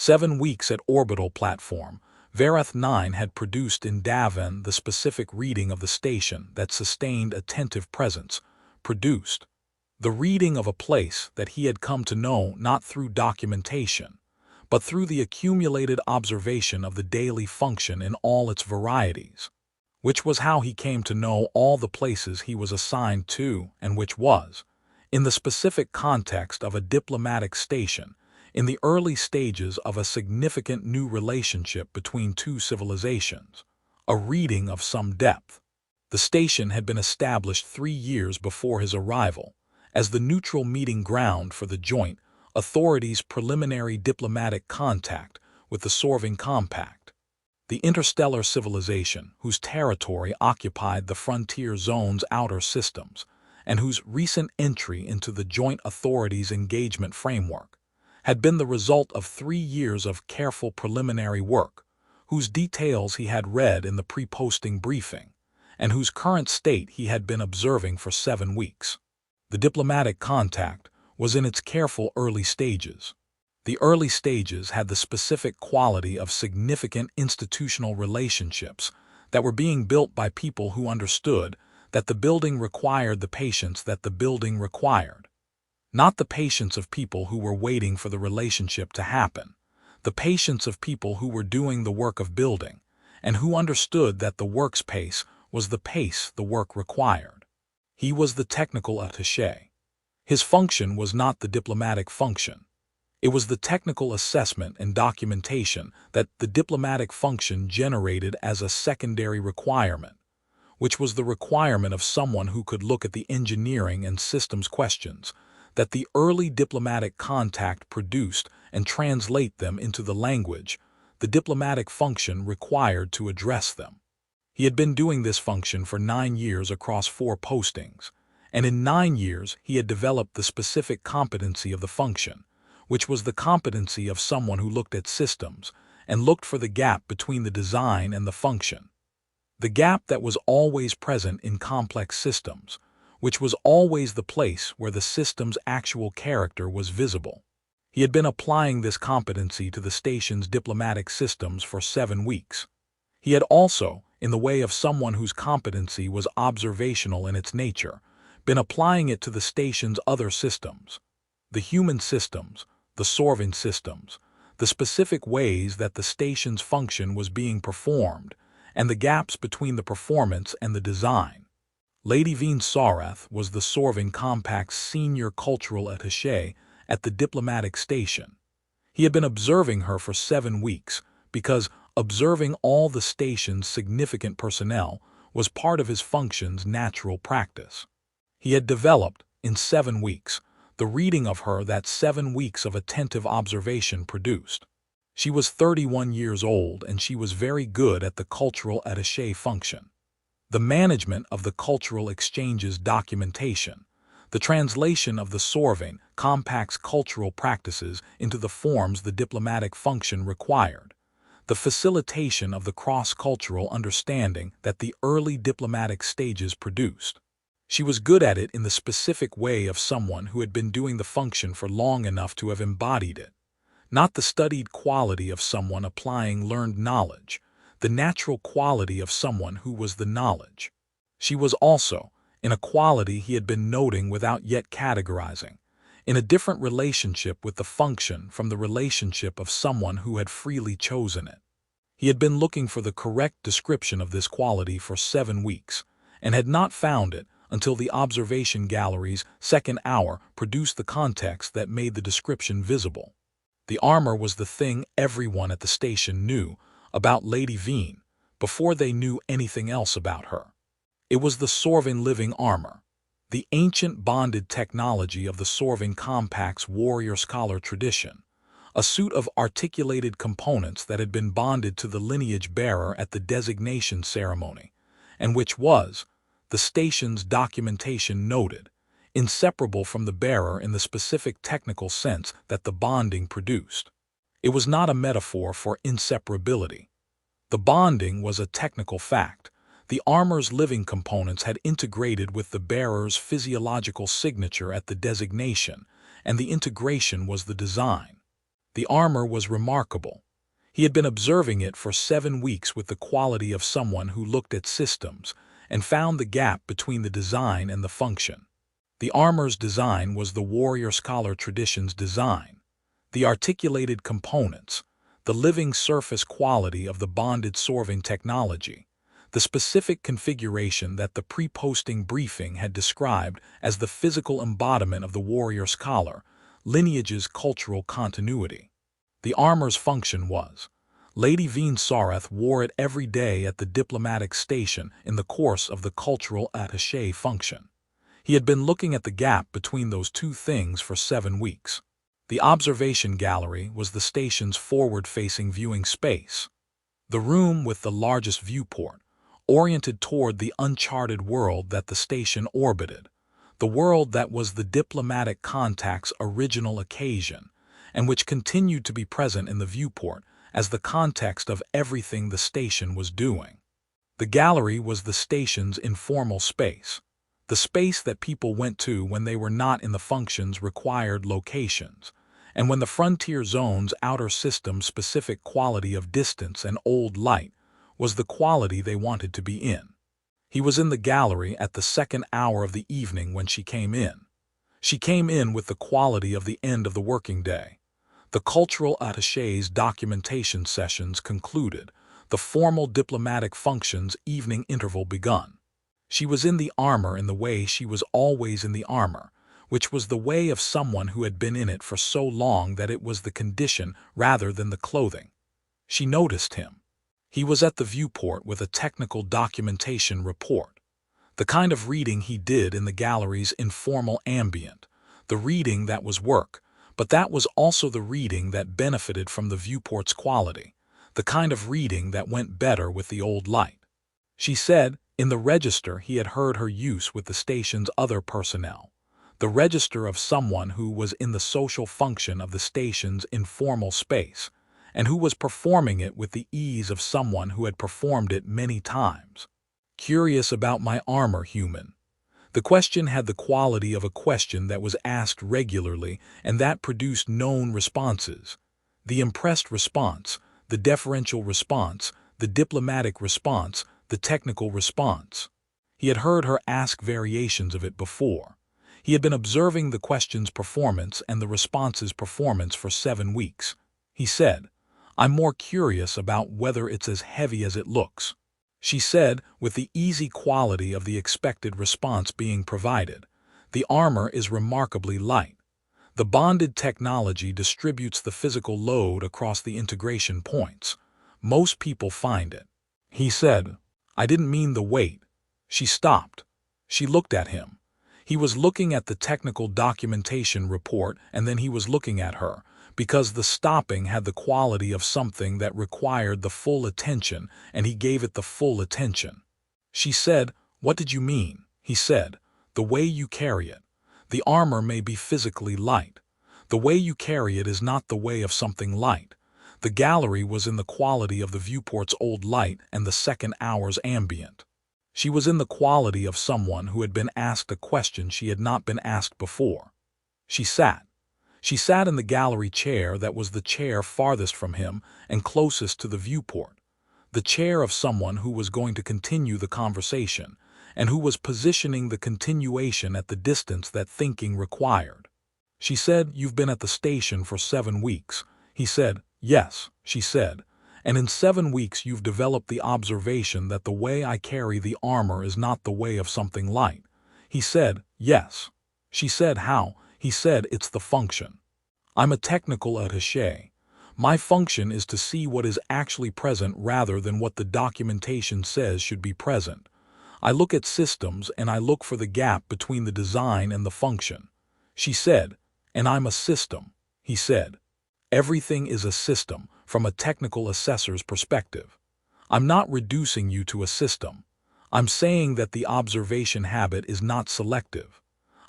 7 weeks at orbital platform, Vareth 9 had produced in Davin the specific reading of the station that sustained attentive presence, produced the reading of a place that he had come to know not through documentation, but through the accumulated observation of the daily function in all its varieties, which was how he came to know all the places he was assigned to, and which was, in the specific context of a diplomatic station, in the early stages of a significant new relationship between two civilizations, a reading of some depth. The station had been established 3 years before his arrival, as the neutral meeting ground for the joint authorities' preliminary diplomatic contact with the Sorving Compact, the interstellar civilization whose territory occupied the frontier zone's outer systems, and whose recent entry into the joint authorities' engagement framework had been the result of 3 years of careful preliminary work, whose details he had read in the pre-posting briefing, and whose current state he had been observing for 7 weeks. The diplomatic contact was in its careful early stages. The early stages had the specific quality of significant institutional relationships that were being built by people who understood that the building required the patience that the building required. Not the patience of people who were waiting for the relationship to happen, the patience of people who were doing the work of building, and who understood that the work's pace was the pace the work required. He was the technical attaché. His function was not the diplomatic function. It was the technical assessment and documentation that the diplomatic function generated as a secondary requirement, which was the requirement of someone who could look at the engineering and systems questions that the early diplomatic contact produced and translate them into the language the diplomatic function required to address them. He had been doing this function for 9 years across 4 postings, and in 9 years he had developed the specific competency of the function, which was the competency of someone who looked at systems and looked for the gap between the design and the function. The gap that was always present in complex systems, which was always the place where the system's actual character was visible. He had been applying this competency to the station's diplomatic systems for 7 weeks. He had also, in the way of someone whose competency was observational in its nature, been applying it to the station's other systems, the human systems, the Sorvin systems, the specific ways that the station's function was being performed, and the gaps between the performance and the design. Lady Veen Sarath was the Sorving Compact's senior cultural attaché at the diplomatic station. He had been observing her for 7 weeks because observing all the station's significant personnel was part of his function's natural practice. He had developed, in 7 weeks, the reading of her that 7 weeks of attentive observation produced. She was 31 years old and she was very good at the cultural attaché function. The management of the cultural exchange's documentation, the translation of the Sorving Compact's cultural practices into the forms the diplomatic function required, the facilitation of the cross-cultural understanding that the early diplomatic stages produced. She was good at it in the specific way of someone who had been doing the function for long enough to have embodied it, not the studied quality of someone applying learned knowledge, the natural quality of someone who was the knowledge. She was also, in a quality he had been noting without yet categorizing, in a different relationship with the function from the relationship of someone who had freely chosen it. He had been looking for the correct description of this quality for 7 weeks, and had not found it until the observation gallery's second hour produced the context that made the description visible. The armor was the thing everyone at the station knew about Lady Veen before they knew anything else about her. It was the Sorvin living armor, the ancient bonded technology of the Sorving Compact's warrior-scholar tradition, a suit of articulated components that had been bonded to the lineage bearer at the designation ceremony, and which was, the station's documentation noted, inseparable from the bearer in the specific technical sense that the bonding produced. It was not a metaphor for inseparability. The bonding was a technical fact. The armor's living components had integrated with the bearer's physiological signature at the designation, and the integration was the design. The armor was remarkable. He had been observing it for 7 weeks with the quality of someone who looked at systems and found the gap between the design and the function. The armor's design was the warrior-scholar tradition's design. The articulated components, the living surface quality of the bonded sorving technology, the specific configuration that the pre-posting briefing had described as the physical embodiment of the warrior-scholar lineage's cultural continuity. The armor's function was, Lady Hfy Sci-Fi wore it every day at the diplomatic station in the course of the cultural attaché function. He had been looking at the gap between those two things for 7 weeks. The observation gallery was the station's forward-facing viewing space. The room with the largest viewport, oriented toward the uncharted world that the station orbited, the world that was the diplomatic contact's original occasion, and which continued to be present in the viewport as the context of everything the station was doing. The gallery was the station's informal space, the space that people went to when they were not in the function's required locations, and when the frontier zone's outer system's specific quality of distance and old light was the quality they wanted to be in. He was in the gallery at the second hour of the evening when she came in. She came in with the quality of the end of the working day. The cultural attaché's documentation sessions concluded, the formal diplomatic function's evening interval begun. She was in the armor in the way she was always in the armor, which was the way of someone who had been in it for so long that it was the condition rather than the clothing. She noticed him. He was at the viewport with a technical documentation report. The kind of reading he did in the gallery's informal ambient, the reading that was work, but that was also the reading that benefited from the viewport's quality, the kind of reading that went better with the old light. She said, in the register he had heard her use with the station's other personnel, the register of someone who was in the social function of the station's informal space, and who was performing it with the ease of someone who had performed it many times. Curious about my armor, human. The question had the quality of a question that was asked regularly and that produced known responses. The impressed response, the deferential response, the diplomatic response, the technical response. He had heard her ask variations of it before. He had been observing the question's performance and the response's performance for 7 weeks. He said, I'm more curious about whether it's as heavy as it looks. She said, with the easy quality of the expected response being provided, the armor is remarkably light. The bonded technology distributes the physical load across the integration points. Most people find it. He said, I didn't mean the weight. She stopped. She looked at him. He was looking at the technical documentation report and then he was looking at her, because the stopping had the quality of something that required the full attention and he gave it the full attention. She said, what did you mean? He said, the way you carry it. The armor may be physically light. The way you carry it is not the way of something light. The gallery was in the quality of the viewport's old light and the second hour's ambient. She was in the quality of someone who had been asked a question she had not been asked before. She sat. She sat in the gallery chair that was the chair farthest from him and closest to the viewport, the chair of someone who was going to continue the conversation and who was positioning the continuation at the distance that thinking required. She said, you've been at the station for 7 weeks. He said, yes, she said, and in 7 weeks you've developed the observation that the way I carry the armor is not the way of something light. He said, yes. She said, how? He said, it's the function. I'm a technical attaché. My function is to see what is actually present rather than what the documentation says should be present. I look at systems and I look for the gap between the design and the function. She said, and I'm a system. He said, everything is a system from a technical assessor's perspective. I'm not reducing you to a system. I'm saying that the observation habit is not selective.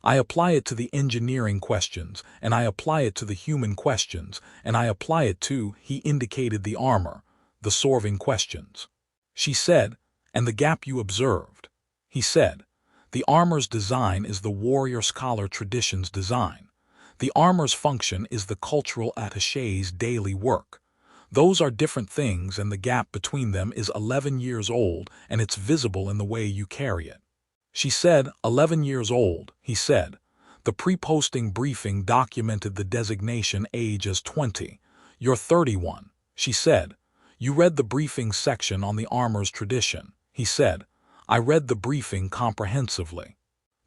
I apply it to the engineering questions, and I apply it to the human questions, and I apply it to, he indicated the armor, the sorving questions. She said, and the gap you observed. He said, the armor's design is the warrior-scholar tradition's design. The armor's function is the cultural attaché's daily work. Those are different things, and the gap between them is 11 years old, and it's visible in the way you carry it. She said, 11 years old, he said. The pre-posting briefing documented the designation age as 20. You're 31, she said. You read the briefing section on the armor's tradition, he said. I read the briefing comprehensively.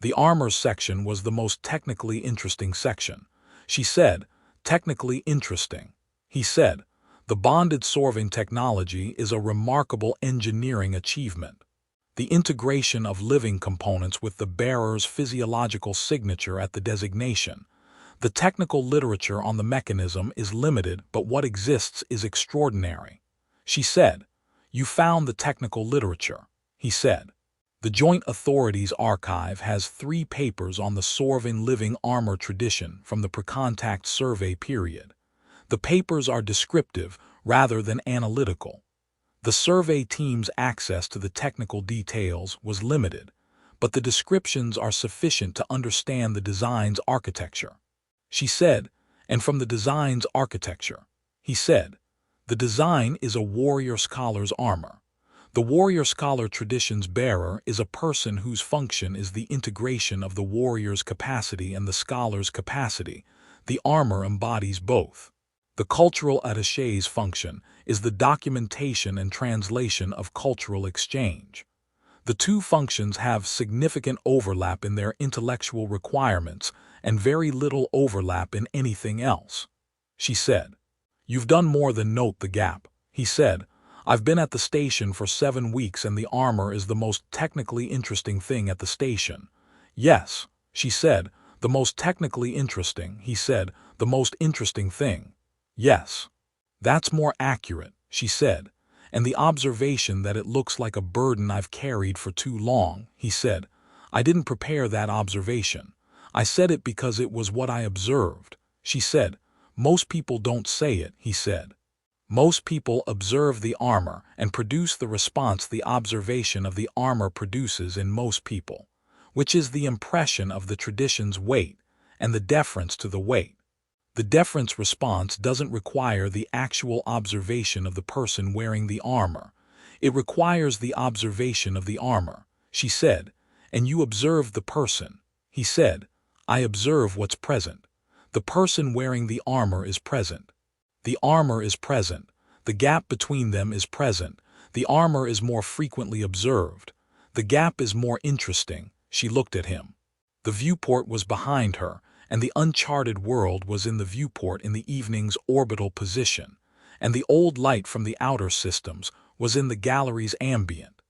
The armor's section was the most technically interesting section. She said, technically interesting. He said, the bonded sorving technology is a remarkable engineering achievement. The integration of living components with the bearer's physiological signature at the designation. The technical literature on the mechanism is limited, but what exists is extraordinary. She said, you found the technical literature, he said. The Joint Authorities Archive has 3 papers on the Sorvin living armor tradition from the pre-contact survey period. The papers are descriptive rather than analytical. The survey team's access to the technical details was limited, but the descriptions are sufficient to understand the design's architecture. She said, and from the design's architecture, he said, the design is a warrior scholar's armor. The warrior scholar tradition's bearer is a person whose function is the integration of the warrior's capacity and the scholar's capacity. The armor embodies both. The cultural attaché's function is the documentation and translation of cultural exchange. The two functions have significant overlap in their intellectual requirements and very little overlap in anything else. She said, you've done more than note the gap, he said. I've been at the station for 7 weeks and the armor is the most technically interesting thing at the station. Yes, she said, the most technically interesting, he said, the most interesting thing. Yes. That's more accurate, she said, and the observation that it looks like a burden I've carried for too long, he said. I didn't prepare that observation. I said it because it was what I observed, she said. Most people don't say it, he said. Most people observe the armor and produce the response the observation of the armor produces in most people, which is the impression of the tradition's weight and the deference to the weight. The deference response doesn't require the actual observation of the person wearing the armor. It requires the observation of the armor, she said, and you observe the person, he said. I observe what's present. The person wearing the armor is present. The armor is present. The gap between them is present. The armor is more frequently observed. The gap is more interesting. She looked at him. The viewport was behind her, and the uncharted world was in the viewport in the evening's orbital position, and the old light from the outer systems was in the gallery's ambient.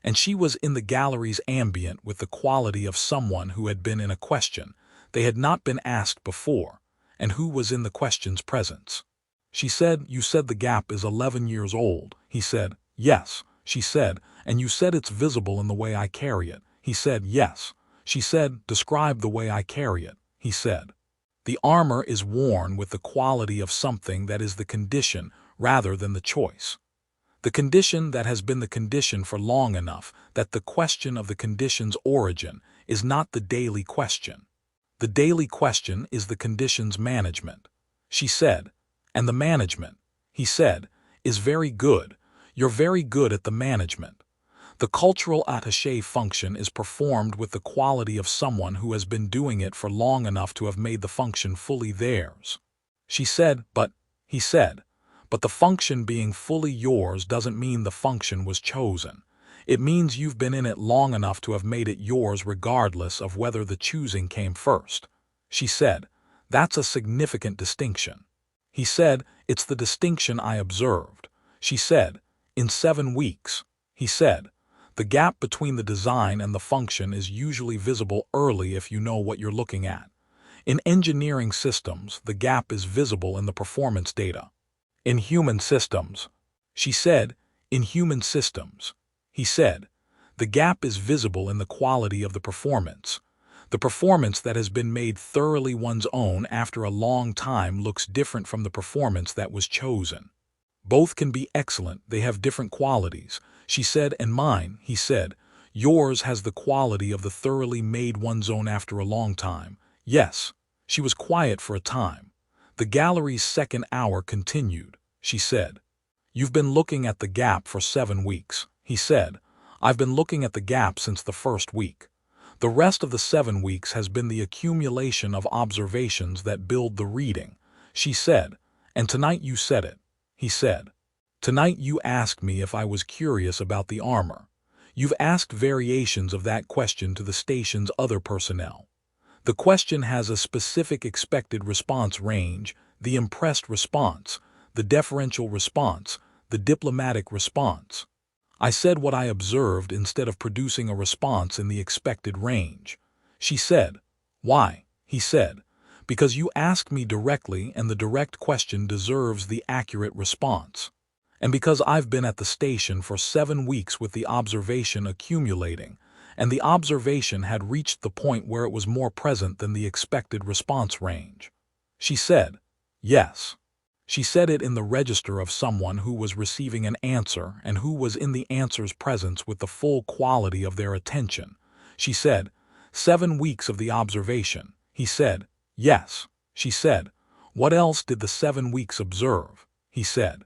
And she was in the gallery's ambient with the quality of someone who had been in a question they had not been asked before, and who was in the question's presence. She said, you said the gap is 11 years old, he said. Yes, she said, and you said it's visible in the way I carry it. He said, yes. She said, describe the way I carry it, he said. The armor is worn with the quality of something that is the condition rather than the choice. The condition that has been the condition for long enough that the question of the condition's origin is not the daily question. The daily question is the condition's management, she said. And the management, he said, is very good. You're very good at the management. The cultural attaché function is performed with the quality of someone who has been doing it for long enough to have made the function fully theirs. She said, but, he said, but the function being fully yours doesn't mean the function was chosen. It means you've been in it long enough to have made it yours regardless of whether the choosing came first. She said, that's a significant distinction. He said, it's the distinction I observed. She said, in 7 weeks. He said, the gap between the design and the function is usually visible early if you know what you're looking at. In engineering systems, the gap is visible in the performance data. In human systems, she said, in human systems, he said, the gap is visible in the quality of the performance. The performance that has been made thoroughly one's own after a long time looks different from the performance that was chosen. Both can be excellent, they have different qualities, she said, and mine, he said, yours has the quality of the thoroughly made one's own after a long time. Yes, She was quiet for a time. The gallery's second hour continued. She said, "You've been looking at the gap for 7 weeks." He said, "I've been looking at the gap since the first week. The rest of the 7 weeks has been the accumulation of observations that build the reading." She said, "And tonight you said it." He said, "Tonight you asked me if I was curious about the armor. You've asked variations of that question to the station's other personnel. The question has a specific expected response range, the impressed response, the deferential response, the diplomatic response. I said what I observed instead of producing a response in the expected range." She said, "Why?" He said, "Because you asked me directly and the direct question deserves the accurate response. And because I've been at the station for 7 weeks with the observation accumulating, and the observation had reached the point where it was more present than the expected response range." She said, "Yes." She said it in the register of someone who was receiving an answer and who was in the answer's presence with the full quality of their attention. She said, 7 weeks of the observation." He said, "Yes." She said, "What else did the 7 weeks observe?" He said,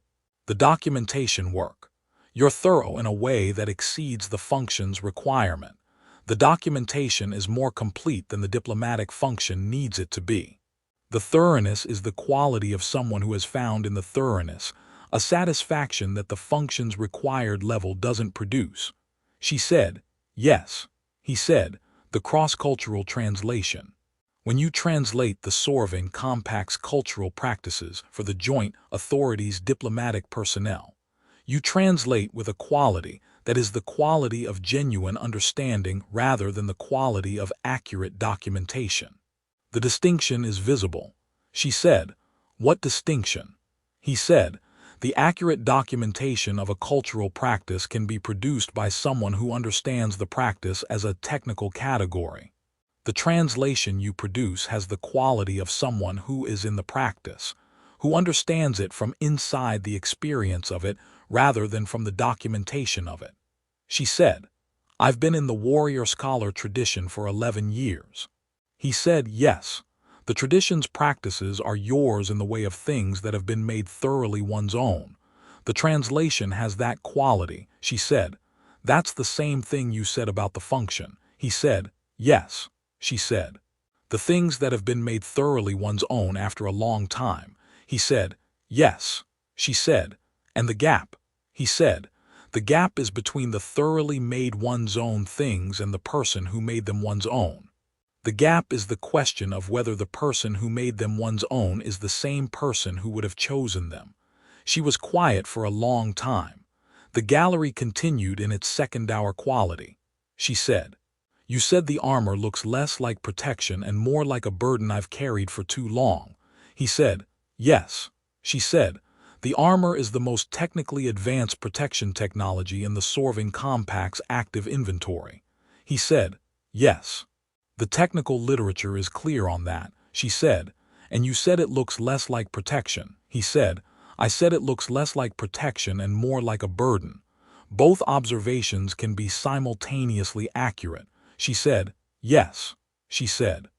"The documentation work. You're thorough in a way that exceeds the function's requirement. The documentation is more complete than the diplomatic function needs it to be. The thoroughness is the quality of someone who has found in the thoroughness a satisfaction that the function's required level doesn't produce." She said, "Yes." He said, "The cross-cultural translation. When you translate the Solving Compact's cultural practices for the joint authorities' diplomatic personnel, you translate with a quality that is the quality of genuine understanding rather than the quality of accurate documentation. The distinction is visible." She said, "What distinction?" He said, "The accurate documentation of a cultural practice can be produced by someone who understands the practice as a technical category. The translation you produce has the quality of someone who is in the practice, who understands it from inside the experience of it rather than from the documentation of it." She said, "I've been in the warrior-scholar tradition for 11 years. He said, "Yes. The tradition's practices are yours in the way of things that have been made thoroughly one's own. The translation has that quality." She said, "That's the same thing you said about the function." He said, "Yes." She said, "The things that have been made thoroughly one's own after a long time." He said, "Yes." She said, "And the gap?" He said, "The gap is between the thoroughly made one's own things and the person who made them one's own. The gap is the question of whether the person who made them one's own is the same person who would have chosen them." She was quiet for a long time. The gallery continued in its second-hour quality. She said, "You said the armor looks less like protection and more like a burden I've carried for too long." He said, "Yes." She said, "The armor is the most technically advanced protection technology in the Solving Compact's active inventory." He said, "Yes. The technical literature is clear on that." She said, "And you said it looks less like protection." He said, "I said it looks less like protection and more like a burden. Both observations can be simultaneously accurate." She said, "Yes." She said,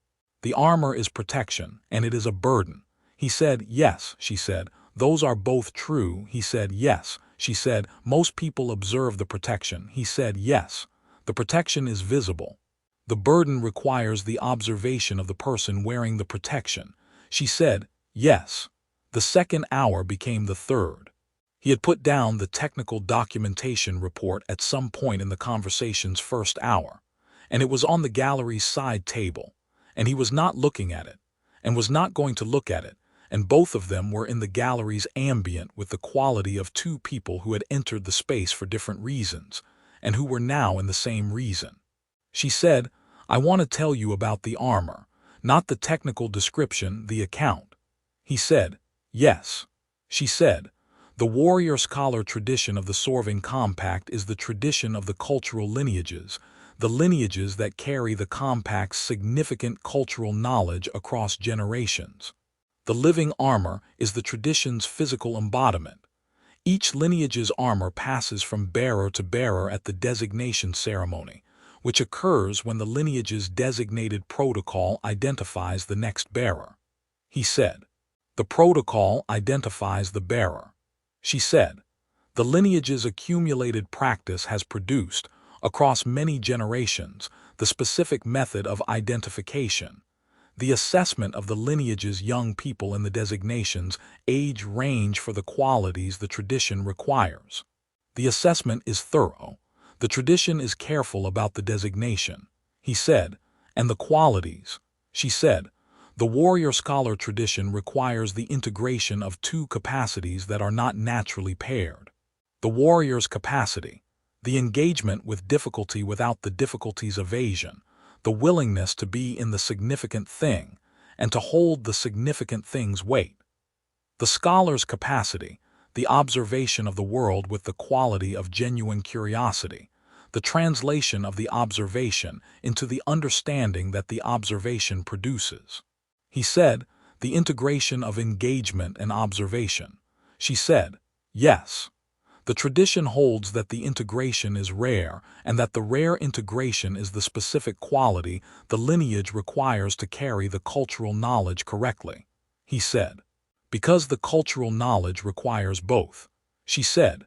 "The armor is protection, and it is a burden." He said, "Yes." She said, "Those are both true." He said, "Yes." She said, "Most people observe the protection." He said, "Yes. The protection is visible. The burden requires the observation of the person wearing the protection." She said, "Yes." The second hour became the third. He had put down the technical documentation report at some point in the conversation's first hour, and it was on the gallery's side table, and he was not looking at it, and was not going to look at it, and both of them were in the gallery's ambient with the quality of two people who had entered the space for different reasons, and who were now in the same reason. She said, "I want to tell you about the armor, not the technical description, the account." He said, "Yes." She said, "The warrior-scholar tradition of the Solving Compact is the tradition of the cultural lineages, the lineages that carry the Compact's significant cultural knowledge across generations. The living armor is the tradition's physical embodiment. Each lineage's armor passes from bearer to bearer at the designation ceremony, which occurs when the lineage's designated protocol identifies the next bearer. He said, "The protocol identifies the bearer." She said, "The lineage's accumulated practice has produced, across many generations, the specific method of identification. The assessment of the lineage's young people in the designation's age range for the qualities the tradition requires. The assessment is thorough. The tradition is careful about the designation," he said, "and the qualities." She said, "The warrior-scholar tradition requires the integration of two capacities that are not naturally paired. The warrior's capacity, the engagement with difficulty without the difficulty's evasion, the willingness to be in the significant thing, and to hold the significant thing's weight. The scholar's capacity, the observation of the world with the quality of genuine curiosity, the translation of the observation into the understanding that the observation produces." He said, "The integration of engagement and observation." She said, "Yes. The tradition holds that the integration is rare and that the rare integration is the specific quality the lineage requires to carry the cultural knowledge correctly." He said, "Because the cultural knowledge requires both." She said,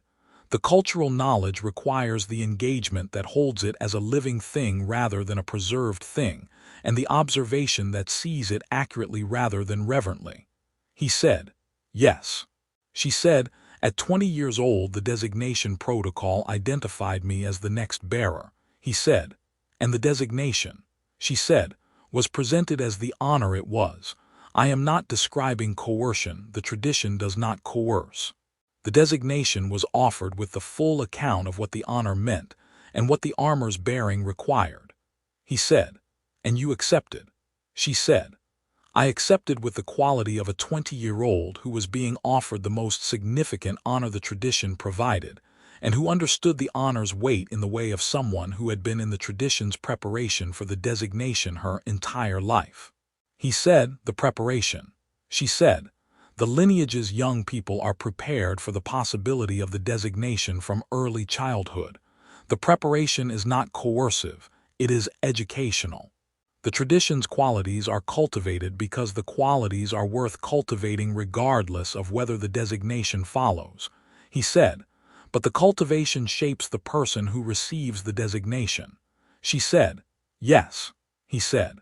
"The cultural knowledge requires the engagement that holds it as a living thing rather than a preserved thing, and the observation that sees it accurately rather than reverently." He said, "Yes." She said, "At 20 years old, the designation protocol identified me as the next bearer." He said, "And the designation," she said, "was presented as the honor it was. I am not describing coercion. The tradition does not coerce. The designation was offered with the full account of what the honor meant and what the armor's bearing required." He said, "And you accepted?" She said, "I accepted with the quality of a 20-year-old who was being offered the most significant honor the tradition provided, and who understood the honor's weight in the way of someone who had been in the tradition's preparation for the designation her entire life." He said, "The preparation." She said, "The lineage's young people are prepared for the possibility of the designation from early childhood. The preparation is not coercive, it is educational. The tradition's qualities are cultivated because the qualities are worth cultivating regardless of whether the designation follows." He said, "But the cultivation shapes the person who receives the designation." She said, "Yes." He said,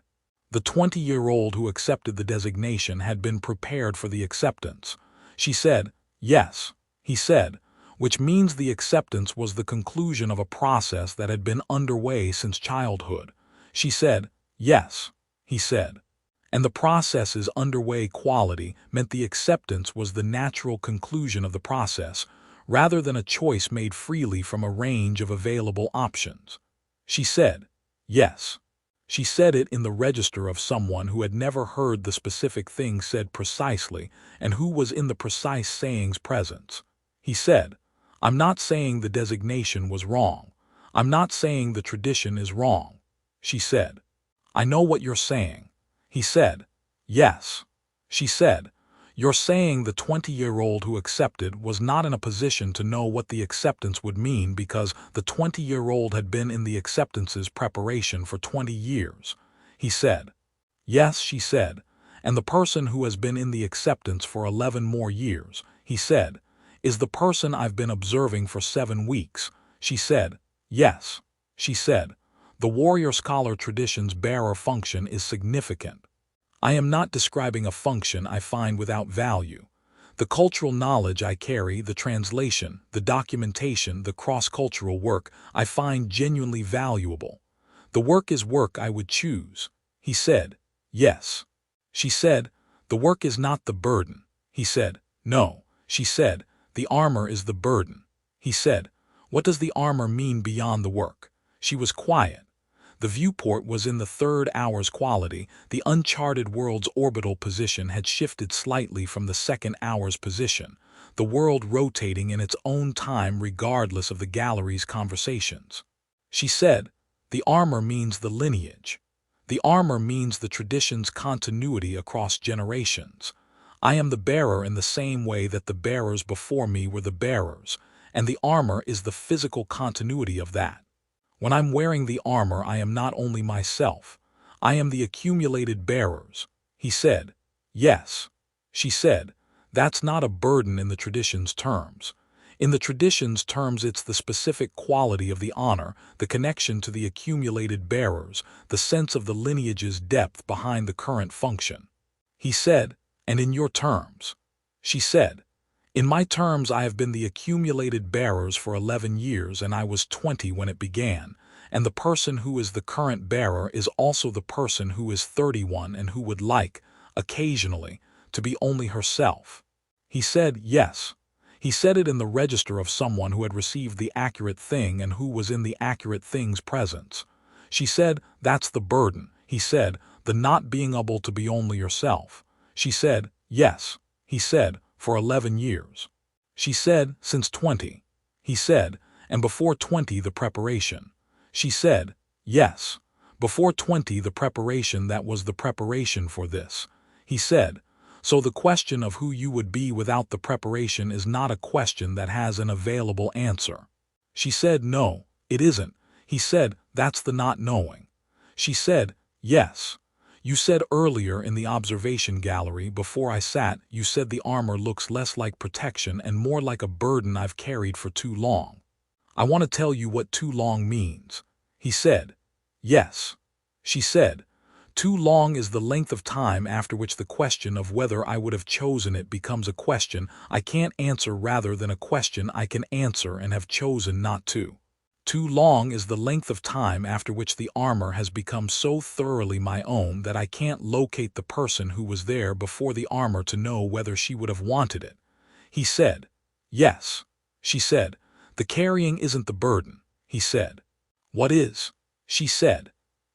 "The 20-year-old who accepted the designation had been prepared for the acceptance." She said, "Yes." He said, "Which means the acceptance was the conclusion of a process that had been underway since childhood." She said, "Yes." He said, "And the process's underway quality meant the acceptance was the natural conclusion of the process, rather than a choice made freely from a range of available options." She said, "Yes." She said it in the register of someone who had never heard the specific thing said precisely and who was in the precise saying's presence. He said, "I'm not saying the designation was wrong. I'm not saying the tradition is wrong." She said, "I know what you're saying." He said, "Yes." She said, "You're saying the 20-year-old who accepted was not in a position to know what the acceptance would mean because the 20-year-old had been in the acceptance's preparation for 20 years." He said, "Yes," she said, "and the person who has been in the acceptance for 11 more years," he said, "is the person I've been observing for 7 weeks." She said, "Yes." She said, "The warrior-scholar tradition's bearer function is significant. I am not describing a function I find without value. The cultural knowledge I carry, the translation, the documentation, the cross-cultural work, I find genuinely valuable. The work is work I would choose." He said, "Yes." She said, "The work is not the burden." He said, "No." She said, "The armor is the burden." He said, "What does the armor mean beyond the work?" She was quiet. The viewport was in the third hour's quality. The uncharted world's orbital position had shifted slightly from the second hour's position, the world rotating in its own time regardless of the gallery's conversations. She said, "The armor means the lineage. The armor means the tradition's continuity across generations. I am the bearer in the same way that the bearers before me were the bearers, and the armor is the physical continuity of that. When I'm wearing the armor, I am not only myself. I am the accumulated bearers. He said, yes. She said, that's not a burden in the tradition's terms. In the tradition's terms, it's the specific quality of the honor, the connection to the accumulated bearers, the sense of the lineage's depth behind the current function. He said, and in your terms? She said, in my terms, I have been the accumulated bearers for 11 years, and I was 20 when it began, and the person who is the current bearer is also the person who is 31 and who would like, occasionally, to be only herself. He said, yes. He said it in the register of someone who had received the accurate thing and who was in the accurate thing's presence. She said, that's the burden. He said, the not being able to be only yourself. She said, yes. He said, for 11 years. She said, since 20. He said, and before 20 the preparation. She said, yes. Before 20 the preparation, that was the preparation for this. He said, so the question of who you would be without the preparation is not a question that has an available answer. She said, no, it isn't. He said, that's the not knowing. She said, yes. You said earlier in the observation gallery before I sat, you said the armor looks less like protection and more like a burden I've carried for too long. I want to tell you what too long means. He said, yes. She said, too long is the length of time after which the question of whether I would have chosen it becomes a question I can't answer rather than a question I can answer and have chosen not to. Too long is the length of time after which the armor has become so thoroughly my own that I can't locate the person who was there before the armor to know whether she would have wanted it. He said, yes. She said, the carrying isn't the burden. He said, what is? She said,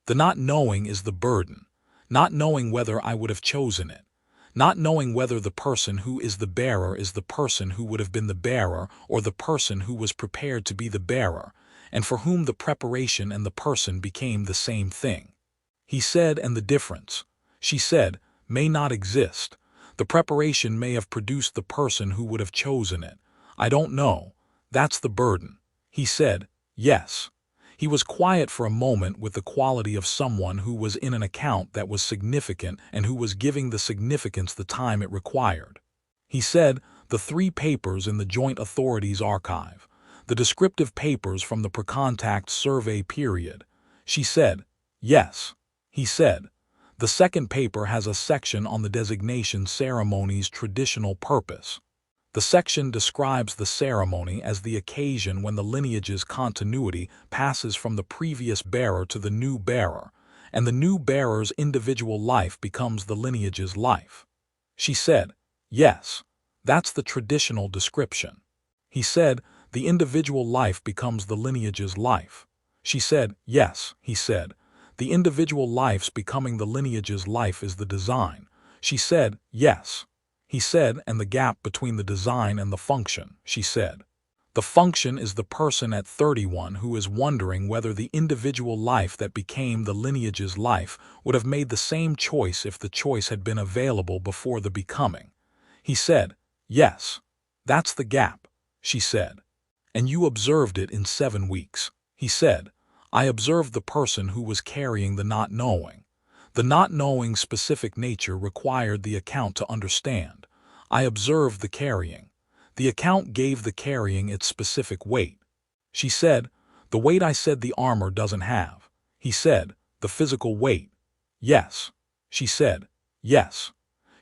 the not knowing is the burden, not knowing whether I would have chosen it, not knowing whether the person who is the bearer is the person who would have been the bearer or the person who was prepared to be the bearer, and for whom the preparation and the person became the same thing. He said, and the difference, she said, may not exist. The preparation may have produced the person who would have chosen it. I don't know. That's the burden. He said, yes. He was quiet for a moment with the quality of someone who was in an account that was significant and who was giving the significance the time it required. He said, the 3 papers in the Joint Authorities Archive, the descriptive papers from the pre-contact survey period. She said, yes. He said, the second paper has a section on the designation ceremony's traditional purpose. The section describes the ceremony as the occasion when the lineage's continuity passes from the previous bearer to the new bearer, and the new bearer's individual life becomes the lineage's life. She said, yes, that's the traditional description. He said, the individual life becomes the lineage's life. She said, yes. He said, the individual life's becoming the lineage's life is the design. She said, yes. He said, and the gap between the design and the function, she said. The function is the person at 31 who is wondering whether the individual life that became the lineage's life would have made the same choice if the choice had been available before the becoming. He said, yes. That's the gap, she said. And you observed it in 7 weeks. He said, I observed the person who was carrying the not knowing. The not knowing specific nature required the account to understand. I observed the carrying. The account gave the carrying its specific weight. She said, the weight I said the armor doesn't have. He said, the physical weight. Yes. She said, yes.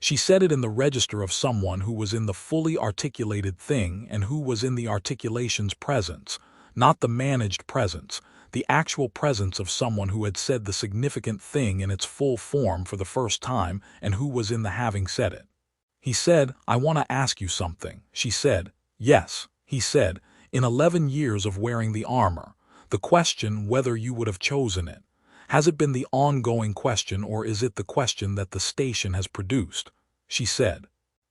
She said it in the register of someone who was in the fully articulated thing and who was in the articulation's presence, not the managed presence, the actual presence of someone who had said the significant thing in its full form for the first time and who was in the having said it. He said, I want to ask you something. She said, yes. He said, in 11 years of wearing the armor, the question whether you would have chosen it, has it been the ongoing question or is it the question that the station has produced? She said,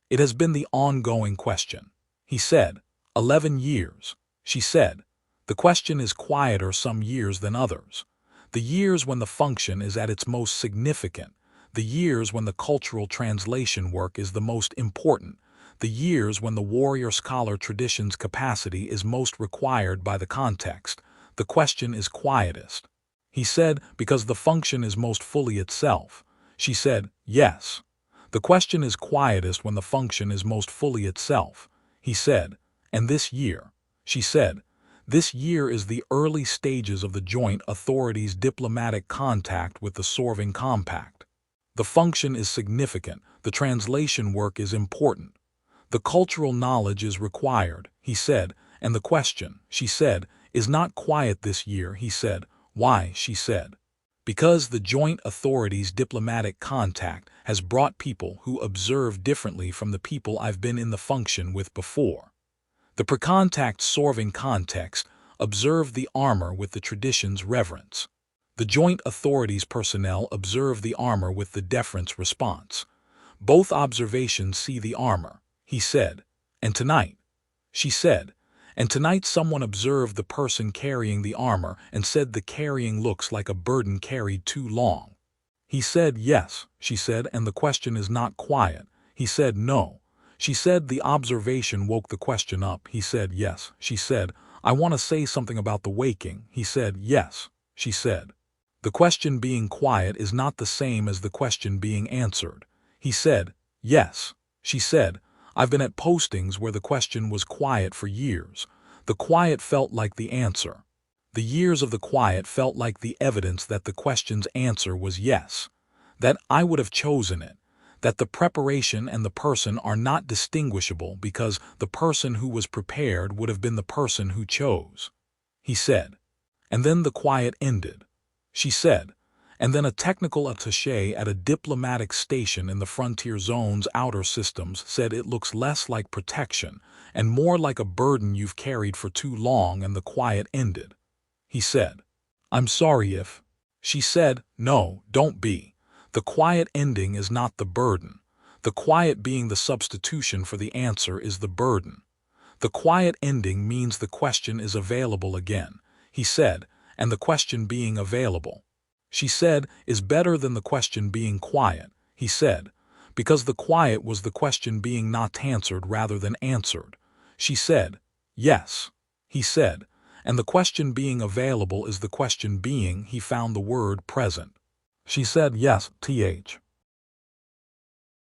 it has been the ongoing question. He said, 11 years. She said, the question is quieter some years than others. The years when the function is at its most significant, the years when the cultural translation work is the most important, the years when the warrior-scholar tradition's capacity is most required by the context, the question is quietest. He said, because the function is most fully itself. She said, yes. The question is quietest when the function is most fully itself. He said, and this year. She said, this year is the early stages of the joint authorities' diplomatic contact with the Solving Compact. The function is significant, the translation work is important. The cultural knowledge is required, he said, and the question, she said, is not quiet this year, he said. Why, she said. Because the joint authorities' diplomatic contact has brought people who observe differently from the people I've been in the function with before. The pre-contact Solving context observe the armor with the tradition's reverence. The joint authorities personnel observe the armor with the deference response. Both observations see the armor, he said, and tonight, she said, and tonight someone observed the person carrying the armor and said the carrying looks like a burden carried too long. He said, yes, she said, and the question is not quiet. He said, no. She said the observation woke the question up. He said, yes. She said, I want to say something about the waking. He said, yes. She said, the question being quiet is not the same as the question being answered. He said, yes. She said, I've been at postings where the question was quiet for years. The quiet felt like the answer. The years of the quiet felt like the evidence that the question's answer was yes, that I would have chosen it, that the preparation and the person are not distinguishable because the person who was prepared would have been the person who chose. He said. And then the quiet ended. She said. And then a technical attaché at a diplomatic station in the frontier zone's outer systems said it looks less like protection and more like a burden you've carried for too long, and the quiet ended. He said, I'm sorry if. She said, no, don't be. The quiet ending is not the burden. The quiet being the substitution for the answer is the burden. The quiet ending means the question is available again, he said, and the question being available, she said, is better than the question being quiet, he said, because the quiet was the question being not answered rather than answered. She said, yes, he said, and the question being available is the question being, he found the word present. She said, yes, th.